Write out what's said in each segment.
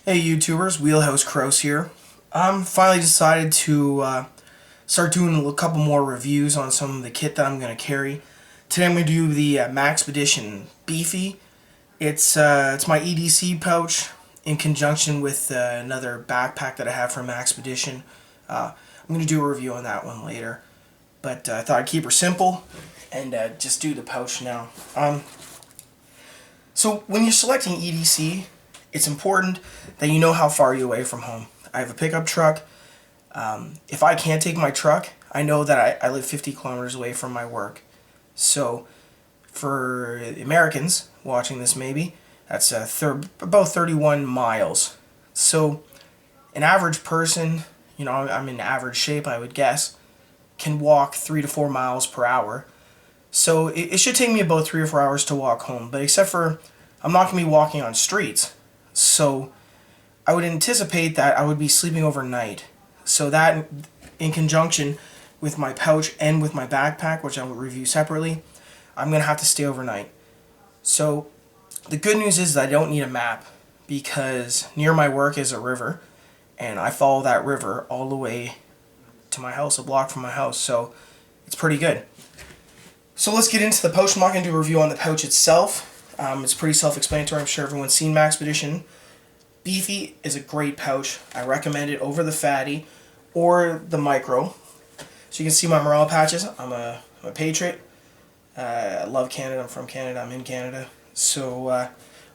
Hey YouTubers, Wheelhouse Crows here. I'm finally decided to start doing a couple more reviews on some of the kit that I'm going to carry. Today I'm going to do the Maxpedition Beefy. It's my EDC pouch in conjunction with another backpack that I have from Maxpedition. I'm going to do a review on that one later. But I thought I'd keep her simple and just do the pouch now. So when you're selecting EDC, it's important that you know how far you're away from home. I have a pickup truck. If I can't take my truck, I know that I live 50 kilometers away from my work. So for Americans watching this maybe, that's about 31 miles. So an average person, I'm in average shape I would guess, can walk 3 to 4 miles per hour. So it should take me about 3 or 4 hours to walk home. But except for I'm not going to be walking on streets. So I would anticipate that I would be sleeping overnight. So that, in conjunction with my pouch and with my backpack, which I will review separately, I'm going to have to stay overnight. So the good news is that I don't need a map, because near my work is a river, and I follow that river all the way to my house, a block from my house, so it's pretty good. So let's get into the pouch. I'm not going to do a review on the pouch itself. It's pretty self-explanatory. I'm sure everyone's seen Maxpedition. Beefy is a great pouch. I recommend it over the Fatty or the Micro. So you can see my morale patches. I'm a patriot. I love Canada. I'm from Canada. I'm in Canada. So I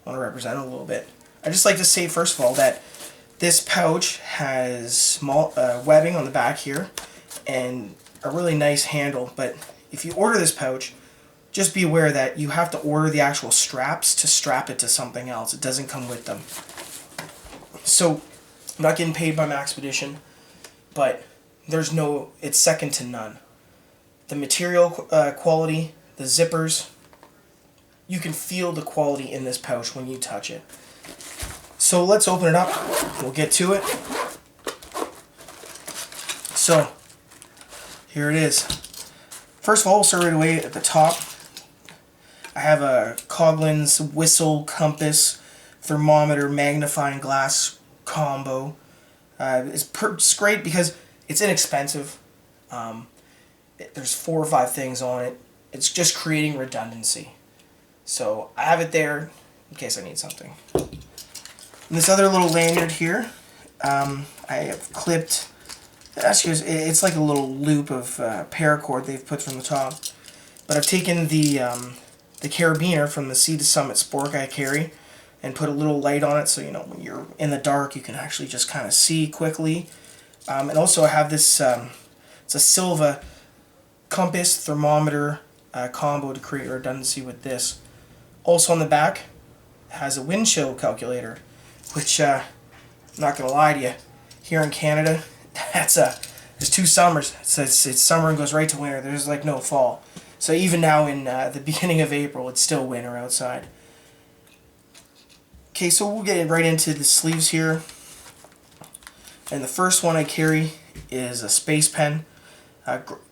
want to represent it a little bit. I just like to say, first of all, that this pouch has small webbing on the back here and a really nice handle. But if you order this pouch, just be aware that you have to order the actual straps to strap it to something else. It doesn't come with them. So, I'm not getting paid by Maxpedition, but it's second to none. The material quality, the zippers, you can feel the quality in this pouch when you touch it. So let's open it up. We'll get to it. So, here it is. First of all, we'll start right away at the top. I have a Coughlin's whistle, compass, thermometer, magnifying glass combo. It's great because it's inexpensive. There's 4 or 5 things on it. It's just creating redundancy. So I have it there in case I need something. And this other little lanyard here, I have clipped. Actually, it's like a little loop of paracord they've put from the top. But I've taken the carabiner from the Sea to Summit Spork I carry and put a little light on it, so when you're in the dark you can actually just kind of see quickly. And also I have this, it's a Silva compass thermometer combo to create redundancy with this. Also on the back has a wind chill calculator, which I'm not going to lie to you, here in Canada, there's 2 summers. It's summer and goes right to winter. There's like no fall. So even now in the beginning of April, it's still winter outside. Okay, so we'll get right into the sleeves here. And the first one I carry is a space pen.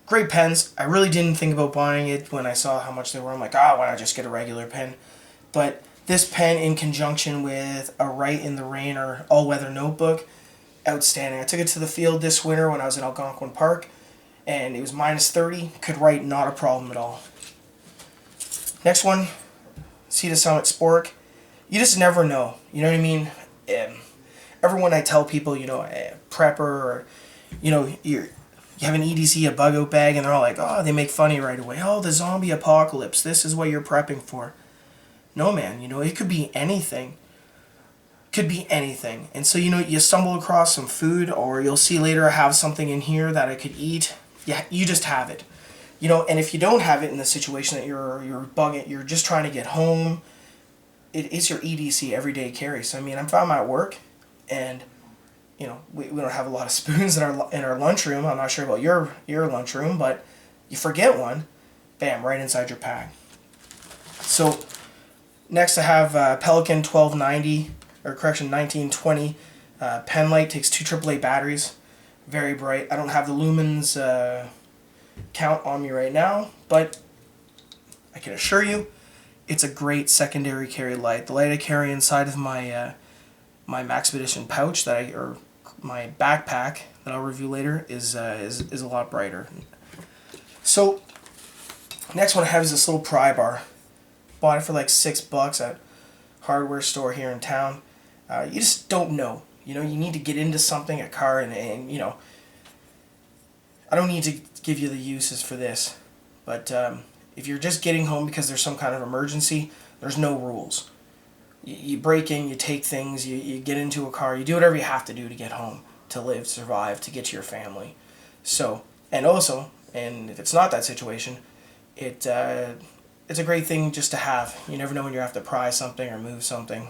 Great pens. I really didn't think about buying it when I saw how much they were. I'm like, why not just get a regular pen? But this pen, in conjunction with a Write in the Rain or all-weather notebook, outstanding. I took it to the field this winter when I was in Algonquin Park, and it was minus 30, could write not a problem at all. Next one, Sea to Summit Spork. You just never know, you know what I mean? Everyone I tell people, a prepper, or, you have an EDC, a bug out bag, and they're all like, they make funny right away. Oh, the zombie apocalypse, this is what you're prepping for. No, man, it could be anything. Could be anything. And so, you stumble across some food, or you'll see later I have something in here that I could eat. Yeah, you just have it. And if you don't have it in the situation that you're just trying to get home, it's your EDC everyday carry. So if I'm at work and we don't have a lot of spoons in our lunchroom. I'm not sure about your lunchroom, but you forget one, bam, right inside your pack. So next I have Pelican 1920 pen light. Takes 2 AAA batteries. Very bright. I don't have the lumens count on me right now, but I can assure you it's a great secondary carry light. The light I carry inside of my my Maxpedition pouch or my backpack that I'll review later is a lot brighter. So next one I have is this little pry bar. Bought it for like $6 at a hardware store here in town. You just don't know. You know, you need to get into something, a car, and you know, I don't need to give you the uses for this, but if you're just getting home because there's some kind of emergency, there's no rules. You break in, you take things, you get into a car, you do whatever you have to do to get home, to live, survive, to get to your family. So, and also, and if it's not that situation, it's a great thing just to have. You never know when you have to pry something or move something.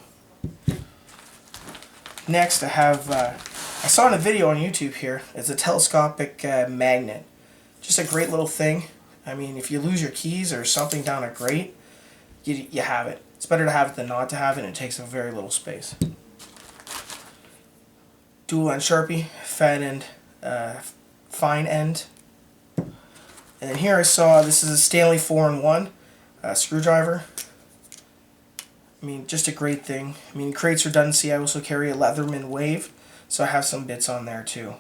Next, I have, I saw in a video on YouTube here, it's a telescopic magnet. Just a great little thing. I mean, if you lose your keys or something down a grate, you have it. It's better to have it than not to have it, and it takes up very little space. Dual end Sharpie, fat end, fine end. And then here I saw, this is a Stanley 4-in-1 screwdriver. I mean, just a great thing. I mean, creates redundancy. I also carry a Leatherman Wave, so I have some bits on there too.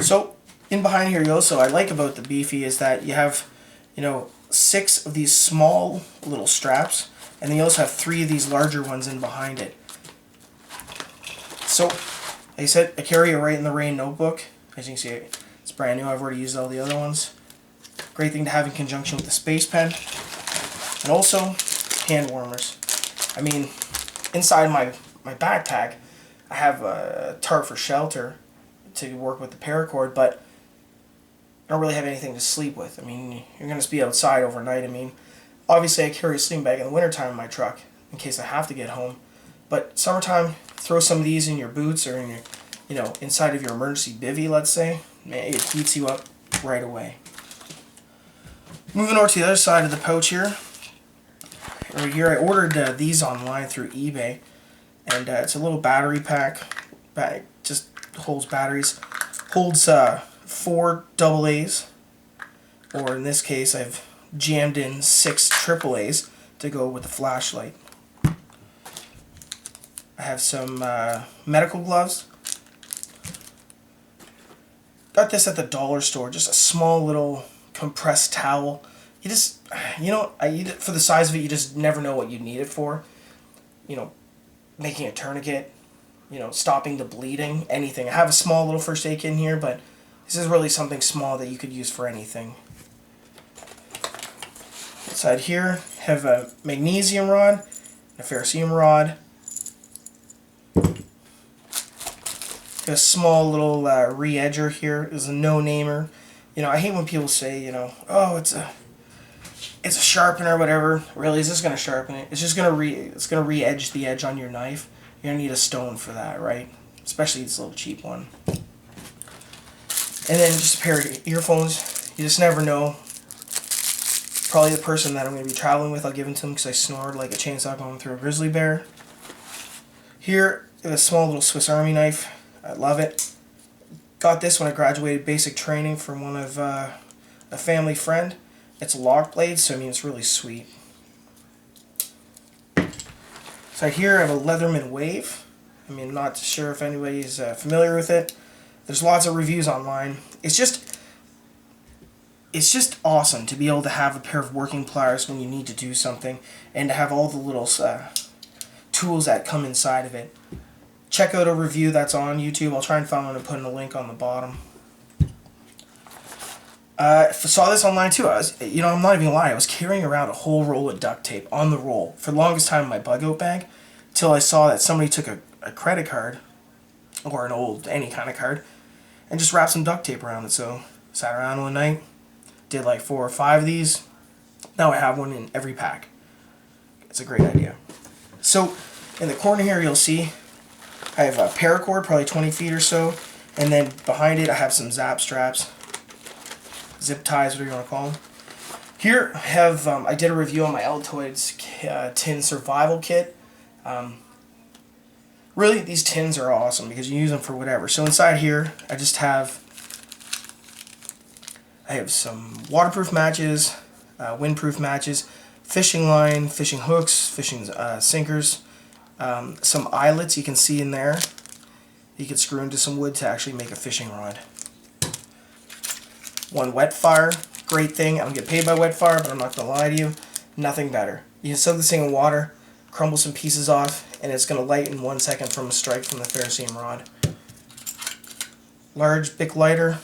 So, in behind here, I like about the Beefy is that you have, you know, 6 of these small little straps, and then you also have 3 of these larger ones in behind it. So, like I said, I carry a Right in the Rain notebook. As you can see, it's brand new. I've already used all the other ones. Great thing to have in conjunction with the Space Pen. And also, hand warmers. I mean, inside my backpack, I have a tarp for shelter to work with the paracord, but I don't really have anything to sleep with. I mean, you're going to be outside overnight. I mean, obviously I carry a sleeping bag in the wintertime in my truck in case I have to get home. But summertime, throw some of these in your boots or in your, you know, inside of your emergency bivvy, let's say. Man, it heats you up right away. Moving over to the other side of the pouch here. Right here, I ordered these online through eBay, and it's a little battery pack. Just holds batteries. Holds 4 AA's, or in this case, I've jammed in 6 AA's to go with the flashlight. I have some medical gloves. Got this at the dollar store, just a small little compressed towel. You just, you know, for the size of it, you just never know what you need it for. You know, making a tourniquet, you know, stopping the bleeding, anything. I have a small little first aid kit in here, but this is really something small that you could use for anything. Inside here, have a magnesium rod, a ferrocerium rod, a small little re-edger here. Is a no-namer. You know, I hate when people say, you know, oh, it's a sharpener or whatever. Really, is this going to sharpen it? It's just going to re-edge the edge on your knife. You're going to need a stone for that, right? Especially this little cheap one. And then just a pair of earphones. You just never know. Probably the person that I'm going to be traveling with, I'll give them to them because I snored like a chainsaw going through a grizzly bear. Here, a small little Swiss Army knife. I love it. Got this when I graduated basic training from one of a family friend. It's a lock blade, so I mean it's really sweet. So here I have a Leatherman Wave. I mean, I'm not sure if anybody's familiar with it. There's lots of reviews online. It's just awesome to be able to have a pair of working pliers when you need to do something, and to have all the little tools that come inside of it. Check out a review that's on YouTube. I'll try and find one and put in a link on the bottom. Saw this online too. I'm not even gonna lie, I was carrying around a whole roll of duct tape on the roll for the longest time in my bug-out bag, till I saw that somebody took a credit card, or an old, any kind of card, and just wrapped some duct tape around it. So, sat around one night, did like 4 or 5 of these. Now I have one in every pack. It's a great idea. So, in the corner here you'll see I have a paracord, probably 20 feet or so, and then behind it I have some zap straps, zip ties, whatever you want to call them. Here I have, I did a review on my Altoids tin survival kit. Really, these tins are awesome because you use them for whatever. So inside here, I have some waterproof matches, windproof matches, fishing line, fishing hooks, fishing sinkers, some eyelets you can see in there. You can screw into some wood to actually make a fishing rod. One wet fire, great thing. I don't get paid by wet fire, but I'm not going to lie to you, nothing better. You can soak this thing in water, crumble some pieces off, and it's going to light in 1 second from a strike from the ferrocene rod. Large Bic lighter,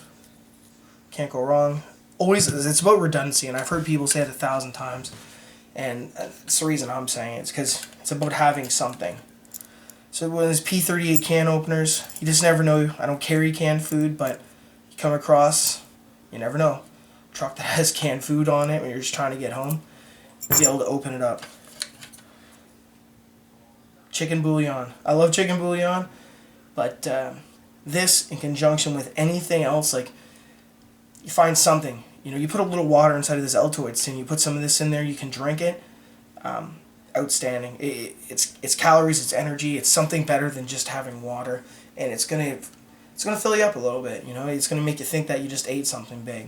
can't go wrong. Always, it's about redundancy, and I've heard people say it 1,000 times, and it's the reason I'm saying it. It's because it's about having something. So with these P38 can openers, you just never know. I don't carry canned food, but you come across, you never know, a truck that has canned food on it when you're just trying to get home, be able to open it up. Chicken bouillon. I love chicken bouillon, but this in conjunction with anything else, like you find something, you know, you put a little water inside of this Altoids tin, you put some of this in there, you can drink it. Outstanding. It's calories, it's energy, it's something better than just having water, and it's gonna fill you up a little bit. You know, it's gonna make you think that you just ate something big.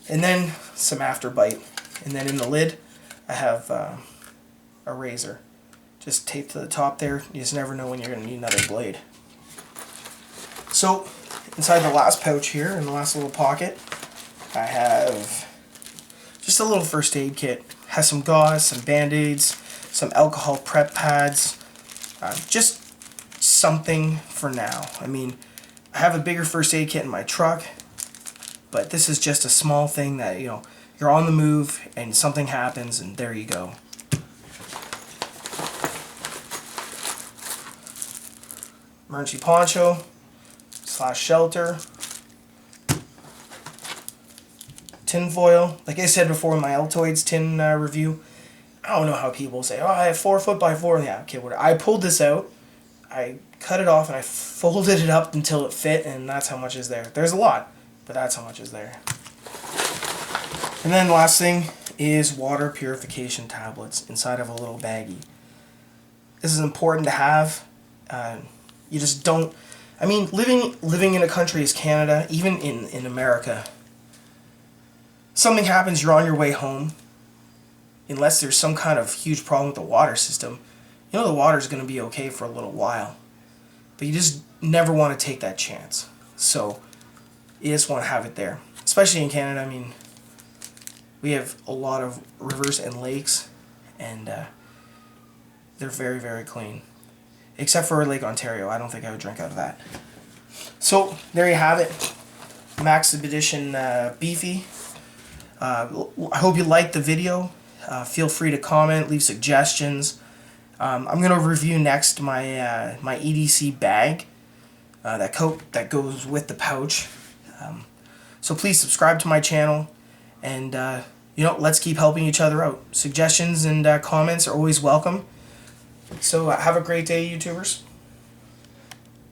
And then some after bite, and then in the lid, I have a razor, just taped to the top there. You just never know when you're gonna need another blade. So inside the last pouch here, in the last little pocket, I have just a little first aid kit. Has some gauze, some band-aids, some alcohol prep pads, just something for now. I mean, I have a bigger first aid kit in my truck, but this is just a small thing that, you know, you're on the move and something happens and there you go. Emergency poncho / shelter. Tin foil. Like I said before in my Altoids tin review, I don't know how people say, oh, I have 4 4x4. Yeah, okay, whatever. I pulled this out, I cut it off, and I folded it up until it fit, and that's how much is there. There's a lot, but that's how much is there. And then the last thing is water purification tablets inside of a little baggie. This is important to have. You just don't... I mean, living in a country as Canada, even in America, something happens, you're on your way home, unless there's some kind of huge problem with the water system, you know the water's going to be okay for a little while. But you just never want to take that chance. So you just want to have it there. Especially in Canada, I mean, we have a lot of rivers and lakes, and they're very, very clean. Except for Lake Ontario. I don't think I would drink out of that. So there you have it. Maxpedition Beefy. I hope you liked the video. Feel free to comment, leave suggestions. I'm going to review next my my EDC bag that goes with the pouch. So please subscribe to my channel, and you know, let's keep helping each other out. Suggestions and comments are always welcome. So have a great day, YouTubers.